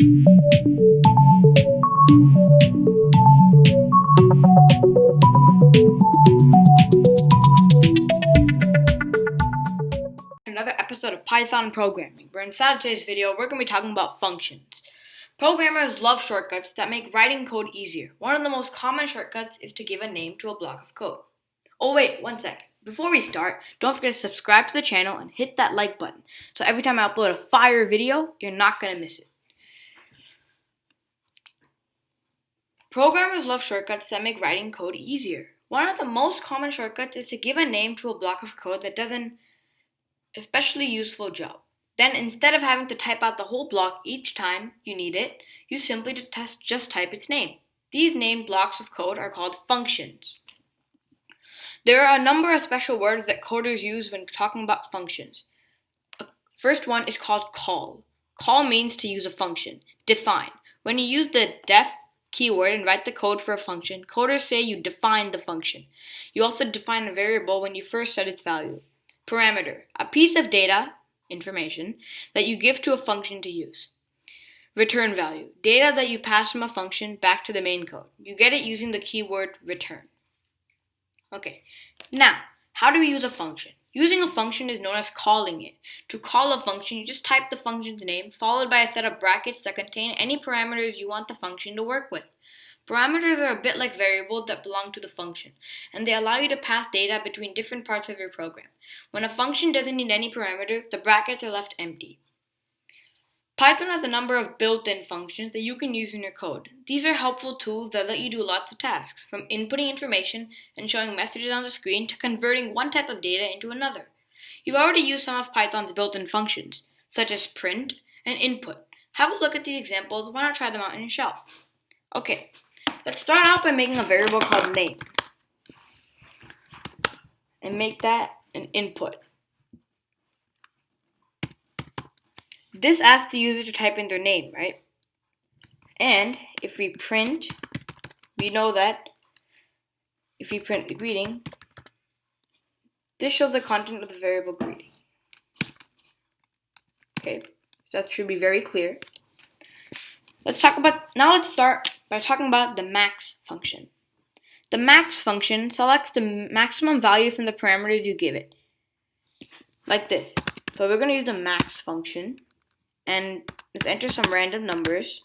Another episode of Python programming, where inside today's video we're going to be talking about functions. Programmers love shortcuts that make writing code easier. One of the most common shortcuts is to give a name to a block of code. Oh wait, one second. Before we start, don't forget to subscribe to the channel and hit that like button, so every time I upload a fire video, you're not going to miss it. Programmers love shortcuts that make writing code easier. One of the most common shortcuts is to give a name to a block of code that does an especially useful job. Then instead of having to type out the whole block each time you need it, you simply just type its name. These named blocks of code are called functions. There are a number of special words that coders use when talking about functions. First one is called call. Call means to use a function. Define. When you use the def keyword and write the code for a function, coders say you define the function. You also define a variable when you first set its value. Parameter, a piece of data, information, that you give to a function to use. Return value, data that you pass from a function back to the main code. You get it using the keyword return. Okay, now, how do we use a function? Using a function is known as calling it. To call a function, you just type the function's name, followed by a set of brackets that contain any parameters you want the function to work with. Parameters are a bit like variables that belong to the function, and they allow you to pass data between different parts of your program. When a function doesn't need any parameters, the brackets are left empty. Python has a number of built-in functions that you can use in your code. These are helpful tools that let you do lots of tasks, from inputting information and showing messages on the screen to converting one type of data into another. You've already used some of Python's built-in functions, such as print and input. Have a look at these examples. Why not try them out in your shell? Okay, let's start out by making a variable called name and make that an input. This asks the user to type in their name, right? And if we print, we know that if we print greeting, this shows the content of the variable greeting. Okay, that should be very clear. Let's start by talking about the max function. The max function selects the maximum value from the parameters you give it, like this. So we're going to use the max function, and let's enter some random numbers.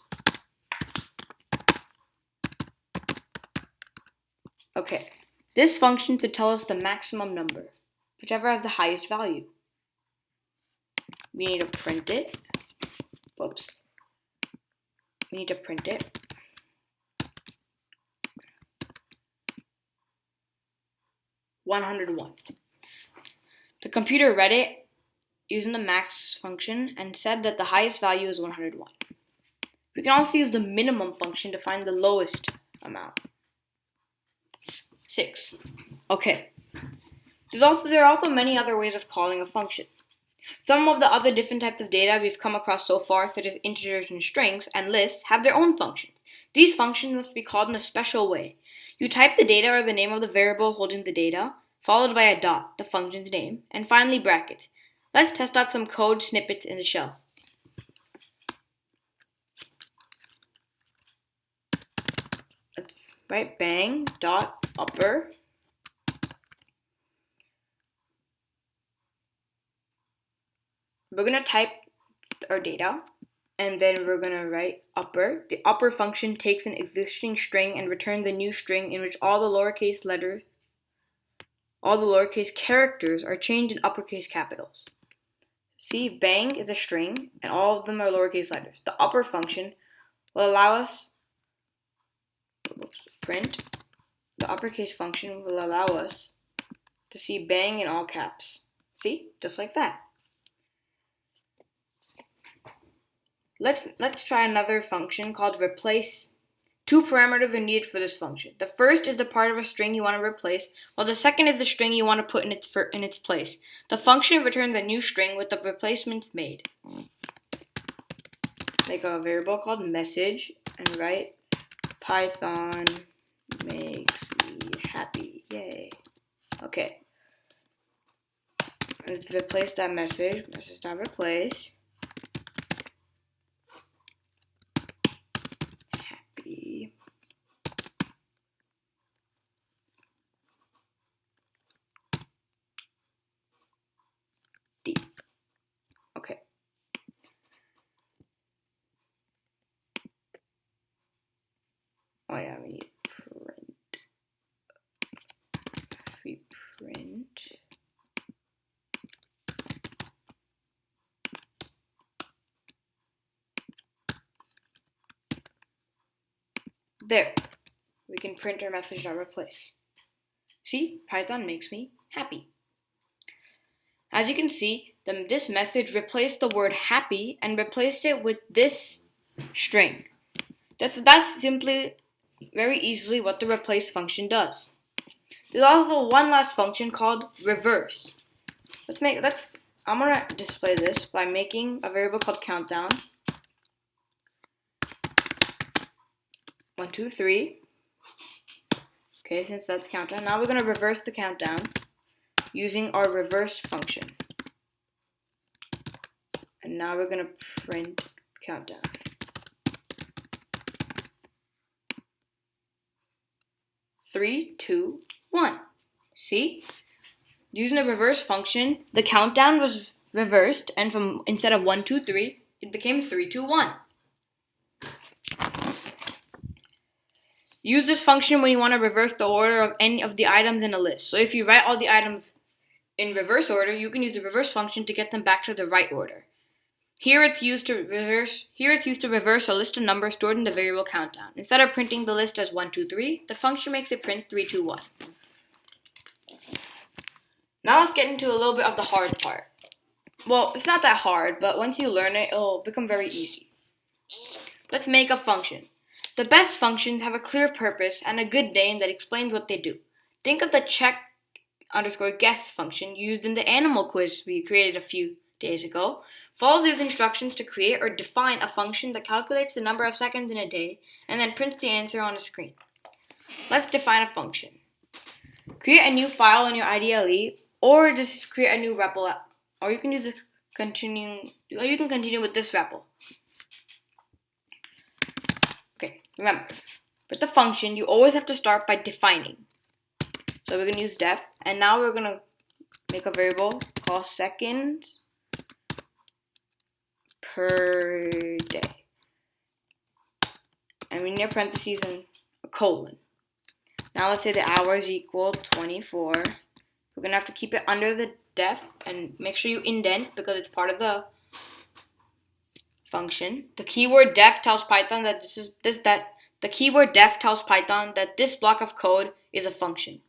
Okay, this function should tell us the maximum number, whichever has the highest value. We need to print it. Whoops. We need to print it. $101. The computer read it using the max function and said that the highest value is 101. We can also use the minimum function to find the lowest amount. 6. Okay. There are also many other ways of calling a function. Some of the other different types of data we've come across so far, such as integers and strings and lists, have their own functions. These functions must be called in a special way. You type the data or the name of the variable holding the data, followed by a dot, the function's name, and finally brackets. Let's test out some code snippets in the shell. Let's write bang dot upper. We're going to type our data, and then we're going to write upper. The upper function takes an existing string and returns a new string in which all the lowercase characters are changed in uppercase capitals. See, bang is a string, and all of them are lowercase letters. The upper function will allow us print. The uppercase function will allow us to see bang in all caps. See, just like that. Let's try another function called replace. Two parameters are needed for this function. The first is the part of a string you want to replace, while the second is the string you want to put in its place. The function returns a new string with the replacements made. Make a variable called message and write Python makes me happy. Yay. Okay. Let's replace that message. Message.replace. There, we can print our message.replace. See, Python makes me happy. As you can see, this method replaced the word happy and replaced it with this string. That's simply very easily what the replace function does. There's also one last function called reverse. I'm gonna display this by making a variable called countdown. 1, 2, 3. Okay, since that's countdown, now we're gonna reverse the countdown using our reversed function. And now we're gonna print countdown. 3, 2, 1. See? Using the reverse function, the countdown was reversed, and instead of 1, 2, 3, it became 3, 2, 1. Use this function when you want to reverse the order of any of the items in a list. So if you write all the items in reverse order, you can use the reverse function to get them back to the right order. Here it's used to reverse a list of numbers stored in the variable countdown. Instead of printing the list as 1, 2, 3, the function makes it print 3, 2, 1. Now let's get into a little bit of the hard part. Well, it's not that hard, but once you learn it, it'll become very easy. Let's make a function. The best functions have a clear purpose and a good name that explains what they do. Think of the check_guess function used in the animal quiz we created a few days ago. Follow these instructions to create or define a function that calculates the number of seconds in a day and then prints the answer on a screen. Let's define a function. Create a new file in your IDLE, or just create a new REPL, or you can continue with this REPL. Okay, remember, with the function, you always have to start by defining. So we're going to use def, and now we're going to make a variable called seconds per day. And we need parentheses and a colon. Now let's say the hours equal 24. We're going to have to keep it under the def and make sure you indent because it's part of the function. The keyword def tells Python that this block of code is a function.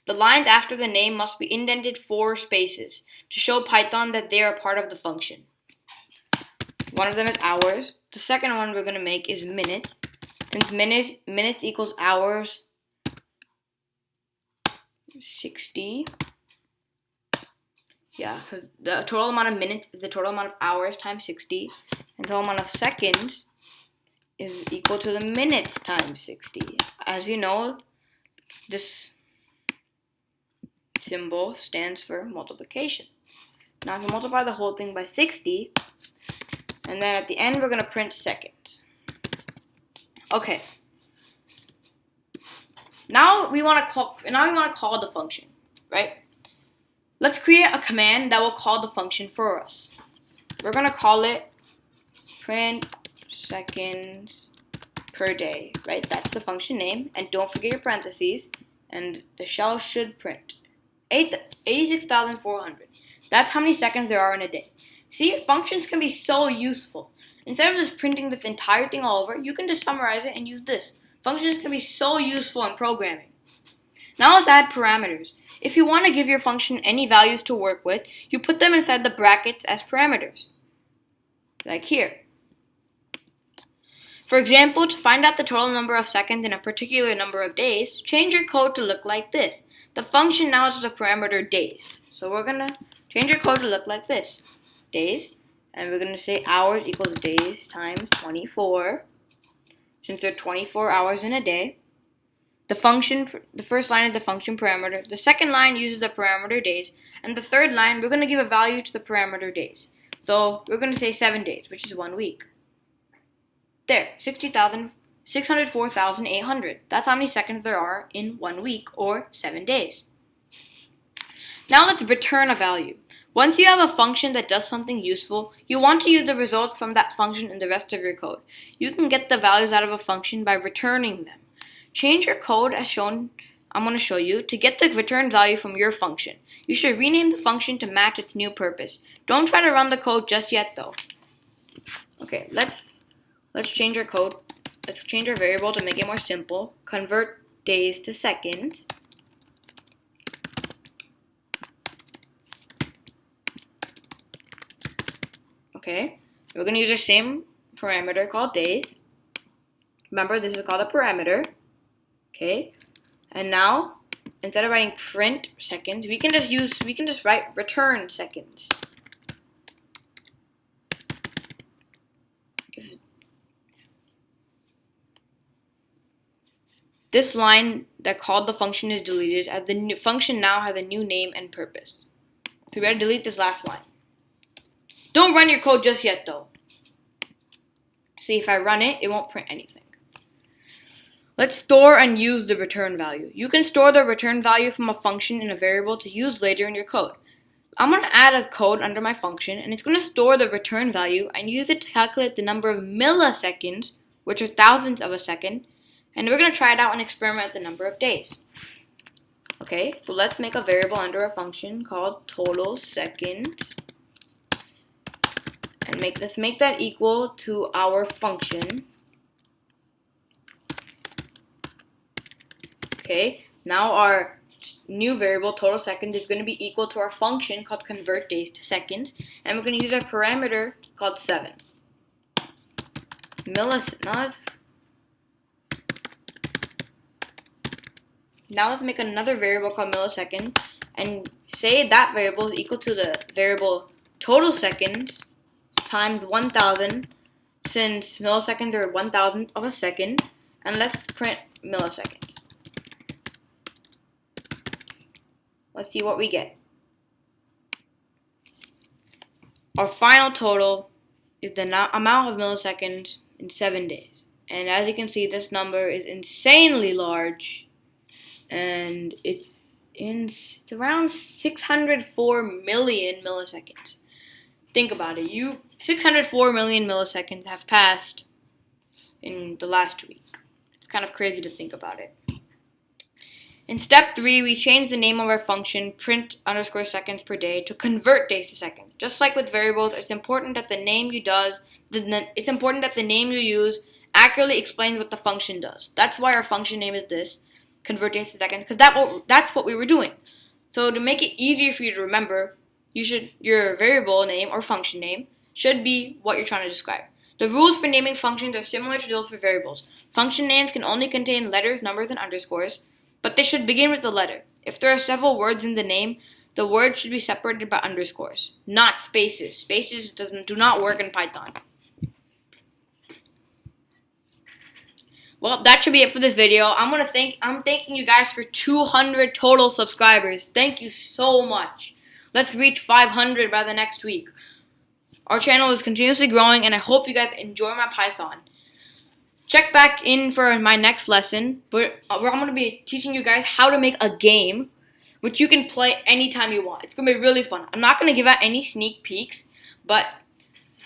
The lines after the name must be indented 4 spaces to show Python that they are part of the function. One of them is hours. The second one we're going to make is minutes. Since minutes equals hours 60. Yeah, because the total amount of minutes is the total amount of hours times 60. And the total amount of seconds is equal to the minutes times 60. As you know, this symbol stands for multiplication. Now if we multiply the whole thing by 60, and then at the end we're going to print seconds. Okay. Now we want to call the function, right? Let's create a command that will call the function for us. We're going to call it print seconds per day, right? That's the function name. And don't forget your parentheses. And the shell should print 86,400. That's how many seconds there are in a day. See, functions can be so useful. Instead of just printing this entire thing all over, you can just summarize it and use this. Functions can be so useful in programming. Now let's add parameters. If you want to give your function any values to work with, you put them inside the brackets as parameters. Like here. For example, to find out the total number of seconds in a particular number of days, change your code to look like this. The function now has the parameter days. So we're going to change your code to look like this. Days. And we're going to say hours equals days times 24. Since there are 24 hours in a day. The first line is the function parameter. The second line uses the parameter days. And the third line, we're going to give a value to the parameter days. So we're going to say 7 days, which is 1 week. There, 604,800. That's how many seconds there are in 1 week, or 7 days. Now let's return a value. Once you have a function that does something useful, you want to use the results from that function in the rest of your code. You can get the values out of a function by returning them. Change your code as shown, I'm going to show you, to get the return value from your function. You should rename the function to match its new purpose. Don't try to run the code just yet though. Okay, let's change our code let's change our variable to make it more simple. Convert days to seconds. Okay, we're going to use our same parameter called days. Remember, this is called a parameter. Okay, and now instead of writing print seconds, we can just write return seconds. If this line that called the function is deleted, as the new function now has a new name and purpose. So we gotta delete this last line. Don't run your code just yet though. See, if I run it, it won't print anything. Let's store and use the return value. You can store the return value from a function in a variable to use later in your code. I'm going to add a code under my function, and it's going to store the return value and use it to calculate the number of milliseconds, which are thousandths of a second, and we're going to try it out and experiment with the number of days. Okay, so let's make a variable under a function called total seconds, and make that equal to our function. Okay, now our new variable total seconds is going to be equal to our function called convert days to seconds, and we're going to use our parameter called 7. Now let's make another variable called millisecond and say that variable is equal to the variable total seconds times 1000, since milliseconds are 1000th of a second, and let's print milliseconds. Let's see what we get. Our final total is the amount of milliseconds in 7 days. And as you can see, this number is insanely large. And it's around 604 million milliseconds. Think about it. 604 million milliseconds have passed in the last week. It's kind of crazy to think about it. In step 3, we change the name of our function print underscore seconds per day to convert days to seconds. Just like with variables, it's important that the name you use accurately explains what the function does. That's why our function name is this, convert days to seconds, because that's what we were doing. So to make it easier for you to remember, your variable name or function name should be what you're trying to describe. The rules for naming functions are similar to those for variables. Function names can only contain letters, numbers, and underscores, but they should begin with the letter. If there are several words in the name, the words should be separated by underscores, not spaces. Spaces do not work in Python. Well, that should be it for this video. I'm thanking you guys for 200 total subscribers. Thank you so much. Let's reach 500 by the next week. Our channel is continuously growing, and I hope you guys enjoy my Python. Check back in for my next lesson, where I'm going to be teaching you guys how to make a game, which you can play anytime you want. It's going to be really fun. I'm not going to give out any sneak peeks, but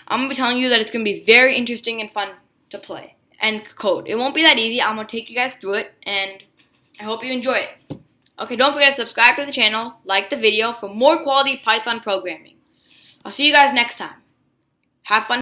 I'm going to be telling you that it's going to be very interesting and fun to play and code. It won't be that easy. I'm going to take you guys through it, and I hope you enjoy it. Okay, don't forget to subscribe to the channel, like the video for more quality Python programming. I'll see you guys next time. Have fun.